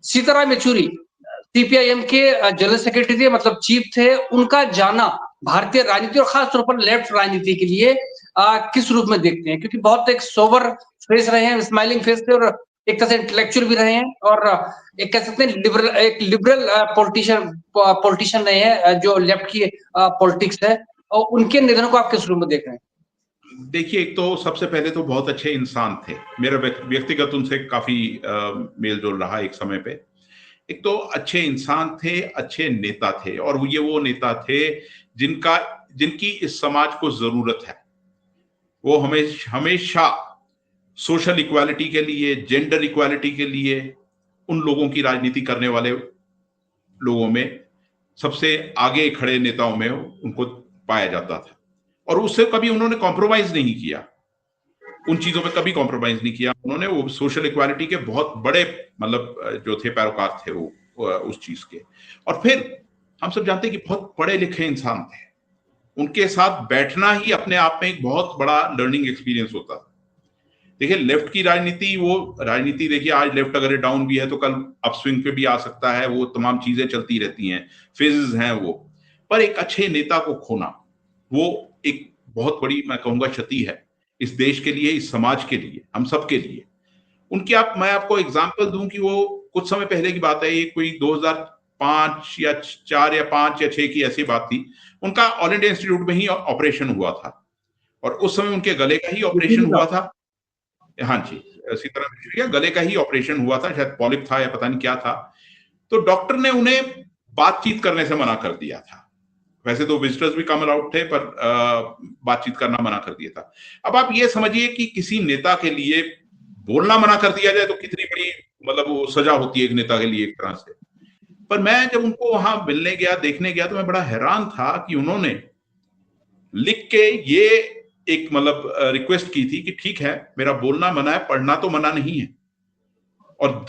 Sitaram Yechury CPIM के general secretary थे, मतलब चीफ थे। उनका जाना भारतीय राजनीति और खास तौर पर लेफ्ट राजनीति के लिए किस रूप में देखते हैं? क्योंकि बहुत एक सोबर फेस रहे हैं, स्माइलिंग फेस थे और एक तरह से इंटेलेक्चुअल भी रहे हैं और एक कह सकते हैं लिबरल पॉलिटिशियन रहे हैं, जो लेफ्ट की पॉलिटिक्स है, और उनके निधन को आप किस रूप में देख रहे हैं? देखिए, एक तो सबसे पहले तो बहुत अच्छे इंसान थे। मेरा व्यक्तिगत उनसे काफी मेल जोल रहा एक समय पे। एक तो अच्छे इंसान थे, अच्छे नेता थे, और ये वो नेता थे जिनकी इस समाज को जरूरत है। वो हमेशा सोशल इक्वालिटी के लिए, जेंडर इक्वालिटी के लिए, उन लोगों की राजनीति करने वाले लोगों में सबसे आगे खड़े नेताओं में उनको पाया जाता था, और उससे कभी उन्होंने कॉम्प्रोमाइज नहीं किया। उन चीजों पे कभी कॉम्प्रोमाइज नहीं किया उन्होंने। वो सोशल इक्वालिटी के बहुत बड़े मतलब जो थे पैरोकार थे वो उस चीज के। और फिर हम सब जानते हैं कि बहुत पढ़े लिखे इंसान थे। उनके साथ बैठना ही अपने आप में एक बहुत बड़ा लर्निंग एक्सपीरियंस होता था। देखिए, लेफ्ट की राजनीति, वो राजनीति देखिए, आज लेफ्ट अगर डाउन भी है तो कल अपस्विंग पे भी आ सकता है। वो तमाम चीजें चलती रहती हैं, फेजेस हैं वो। पर एक अच्छे नेता को खोना, वो एक बहुत बड़ी, मैं कहूंगा, क्षति है इस देश के लिए, इस समाज के लिए, हम सब के लिए। मैं आपको एग्जांपल दूं कि वो कुछ समय पहले की बात है, ये कोई 2005 या 4 या 5 या 6 की ऐसी बात थी। उनका ऑल इंडिया इंस्टीट्यूट में ही ऑपरेशन हुआ था, और उस समय उनके गले का ही ऑपरेशन हुआ था। हाँ जी, सीताराम येचुरी का गले का ही ऑपरेशन हुआ था, शायद पॉलिप था या पता नहीं क्या था। तो डॉक्टर ने उन्हें बातचीत करने से मना कर दिया था। वैसे तो विजिटर्स भी कम अलाउड थे, पर बातचीत करना मना कर दिया था। अब आप ये समझिए कि किसी नेता के लिए बोलना मना कर दिया जाए तो कितनी बड़ी मतलब वो सजा होती है एक नेता के लिए, एक तरह से। पर मैं जब उनको वहां मिलने गया, देखने गया, तो मैं बड़ा हैरान था कि उन्होंने लिख के ये एक मतलब रिक्वेस्ट की थी कि ठीक है, मेरा बोलना मना है, पढ़ना तो मना नहीं है। और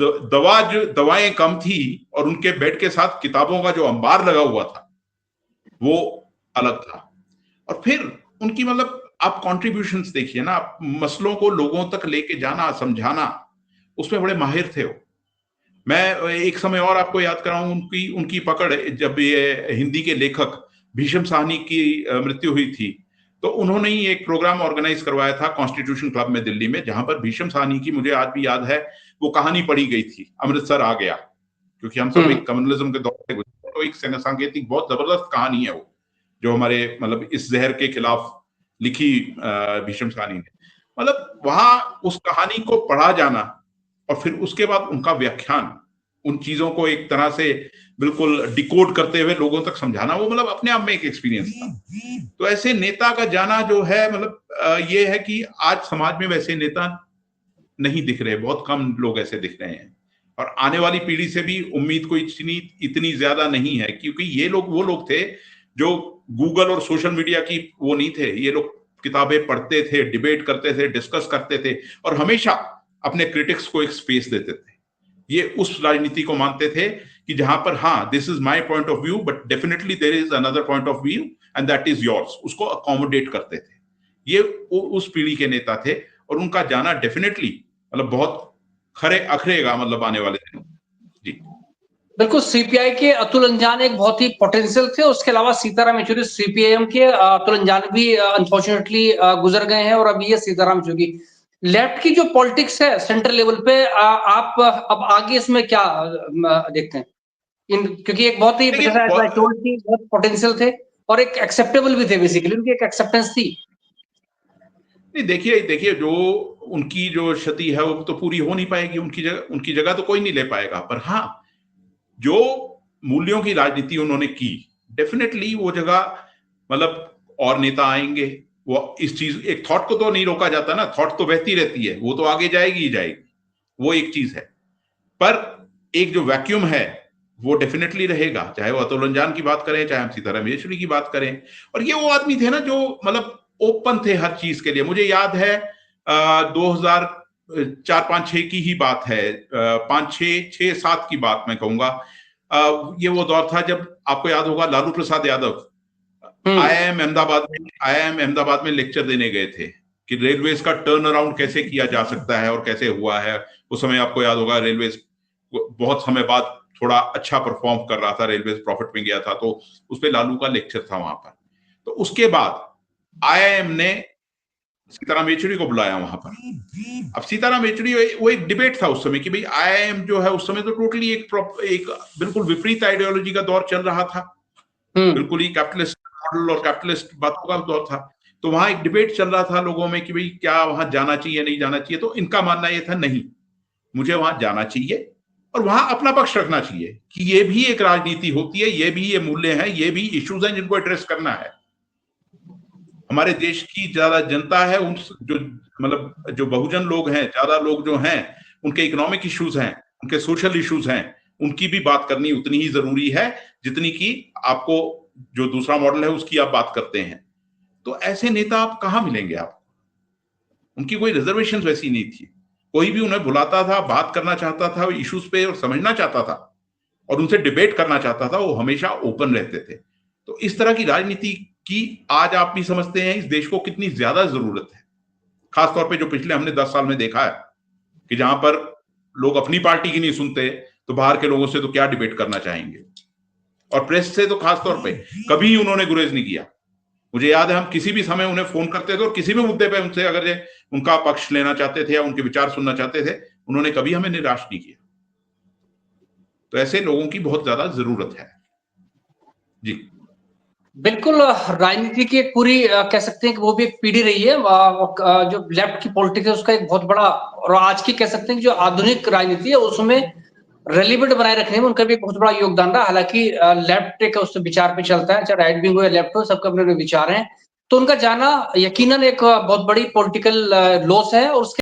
दवाएं कम थी, और उनके बेड के साथ किताबों का जो अंबार लगा हुआ था वो अलग था। और फिर उनकी मतलब आप कॉन्ट्रीब्यूशंस देखिए ना, आप मसलों को लोगों तक लेके जाना, समझाना, उसमें बड़े माहिर थे वो। मैं एक समय और आपको याद कराऊं, उनकी उनकी पकड़, जब ये हिंदी के लेखक भीष्म साहनी की मृत्यु हुई थी, तो उन्होंने ही एक प्रोग्राम ऑर्गेनाइज करवाया था कॉन्स्टिट्यूशन क्लब में दिल्ली में, जहां पर भीष्म साहनी की, मुझे आज भी याद है, वो कहानी पढ़ी गई थी, अमृतसर आ गया। क्योंकि हम सब एक कम्युनलिज्म के दौर से गुजरे, तो एक सांकेतिक बहुत जबरदस्त कहानी है वो, जो हमारे मतलब इस जहर के खिलाफ लिखी भीष्म साहनी ने। मतलब वहां उस कहानी को पढ़ा जाना, और फिर उसके बाद उनका व्याख्यान, उन चीजों को एक तरह से बिल्कुल डिकोड करते हुए लोगों तक समझाना, वो मतलब अपने आप में एक एक्सपीरियंस था। तो ऐसे नेता का जाना जो है, मतलब ये है कि आज समाज में वैसे नेता नहीं दिख रहे, बहुत कम लोग ऐसे दिख रहे हैं। और आने वाली पीढ़ी से भी उम्मीद कोई इतनी ज्यादा नहीं है, क्योंकि ये लोग वो लोग थे जो गूगल और सोशल मीडिया की वो नहीं थे। ये लोग किताबें पढ़ते थे, डिबेट करते थे, डिस्कस करते थे, और हमेशा अपने क्रिटिक्स को एक स्पेस देते थे। ये उस राजनीति को मानते थे कि जहां पर, हाँ, this is my point of view, but definitely there is another point of view and that is yours. उसको अकोमोडेट करते थे। ये उस पीढ़ी के नेता थे, और उनका जाना डेफिनेटली मतलब बहुत खरे अखरेगा मतलब आने वाले दिनों। जी बिल्कुल, सीपीआई के अतुल अंजान एक बहुत ही पोटेंशियल थे। उसके अलावा सीताराम येचुरी सीपीआईएम के अतुल अंजान भी अनफॉर्चुनेटली गुजर गए हैं, और अभी ये सीताराम येचुरी। लेफ्ट की जो पॉलिटिक्स है सेंट्रल लेवल पे, आप अब आगे इसमें क्या देखते हैं? क्योंकि एक बहुत ही, देखिए, जैसा आई टोल्ड थी, बहुत पोटेंशियल थे और एक एक्सेप्टेबल भी थे, बेसिकली उनकी एक एक्सेप्टेंस थी। नहीं, देखिए देखिए, जो उनकी जो क्षति है वो तो पूरी हो नहीं पाएगी। उनकी जगह तो कोई नहीं ले पाएगा। पर हाँ, जो मूल्यों की राजनीति उन्होंने की, डेफिनेटली वो जगह मतलब और नेता आएंगे। वो इस चीज, एक थॉट को तो नहीं रोका जाता ना, थॉट तो बहती रहती है, वो तो आगे जाएगी ही जाएगी, वो एक चीज है। पर एक जो वैक्यूम है वो डेफिनेटली रहेगा, चाहे वो अतुल अंजान की बात करें, चाहे हम सीताराम येचुरी की बात करें। और ये वो आदमी थे ना जो मतलब ओपन थे हर चीज के लिए। मुझे याद है 2004 5 6 की ही बात है, 5 6 6 7 की बात मैं कहूंगा। ये वो दौर था जब, आपको याद होगा, लालू प्रसाद यादव आईआईएम अहमदाबाद में लेक्चर देने गए थे कि रेलवेज का टर्न अराउंड कैसे किया जा सकता है और कैसे हुआ है। उस समय आपको याद होगा रेलवेज बहुत समय बाद थोड़ा अच्छा परफॉर्म कर रहा था, रेलवे प्रॉफिट में गया था, तो उस पे लालू का लेक्चर था वहां पर। तो उसके बाद आईआईएम ने सीताराम येचुरी को बुलाया वहां पर। अब सीताराम येचुरी, वो एक डिबेट था उस समय कि भाई आईआईएम जो है उस समय तो टोटली एक बिल्कुल विपरीत आइडियोलॉजी का दौर चल रहा था, बिल्कुल ही कैपिटलिस्ट मॉडल और कैपिटलिस्ट बातों का दौर था। तो वहां एक डिबेट चल रहा था लोगों में कि भाई क्या वहां जाना चाहिए नहीं जाना चाहिए। तो इनका मानना यह था नहीं, मुझे वहां जाना चाहिए और वहां अपना पक्ष रखना चाहिए कि ये भी एक राजनीति होती है, ये भी ये मूल्य है, ये भी इश्यूज हैं जिनको एड्रेस करना है। हमारे देश की ज्यादा जनता है, उन जो मतलब जो बहुजन लोग हैं, ज्यादा लोग जो हैं, उनके इकोनॉमिक इश्यूज हैं, उनके सोशल इश्यूज हैं, उनकी भी बात करनी उतनी ही जरूरी है जितनी कि आपको जो दूसरा मॉडल है उसकी आप बात करते हैं। तो ऐसे नेता आप कहां मिलेंगे आप? उनकी कोई रिजर्वेशन वैसी नहीं थी, कोई भी उन्हें बुलाता था, बात करना चाहता था इश्यूज पे और समझना चाहता था और उनसे डिबेट करना चाहता था, वो हमेशा ओपन रहते थे। तो इस तरह की राजनीति की आज आप भी समझते हैं इस देश को कितनी ज्यादा जरूरत है, खासतौर पे जो पिछले हमने 10 साल में देखा है कि जहां पर लोग अपनी पार्टी की नहीं सुनते तो बाहर के लोगों से तो क्या डिबेट करना चाहेंगे, और प्रेस से तो खासतौर पे कभी उन्होंने गुरेज नहीं किया। मुझे याद है हम किसी भी समय उन्हें फोन करते थे और किसी भी मुद्दे पे उनसे अगर ये उनका पक्ष लेना चाहते थे या उनके विचार सुनना चाहते थे, उन्होंने कभी हमें निराश नहीं किया। तो ऐसे लोगों की बहुत ज्यादा जरूरत है। जी बिल्कुल, राजनीति की एक पूरी कह सकते हैं कि वो भी एक पीढ़ी रही है, जो लेफ्ट की पॉलिटिक्स है उसका एक बहुत बड़ा, और आज की कह सकते हैं कि जो आधुनिक राजनीति है उसमें रेलिवेंट बनाए रखने में उनका भी एक बहुत बड़ा योगदान रहा। हालांकि लेफ्ट एक उस विचार पे चलता है, चाहे राइट विंग हो या लेफ्ट हो, सबके अपने अपने विचार हैं। तो उनका जाना यकीनन एक बहुत बड़ी पॉलिटिकल लॉस है, और उसके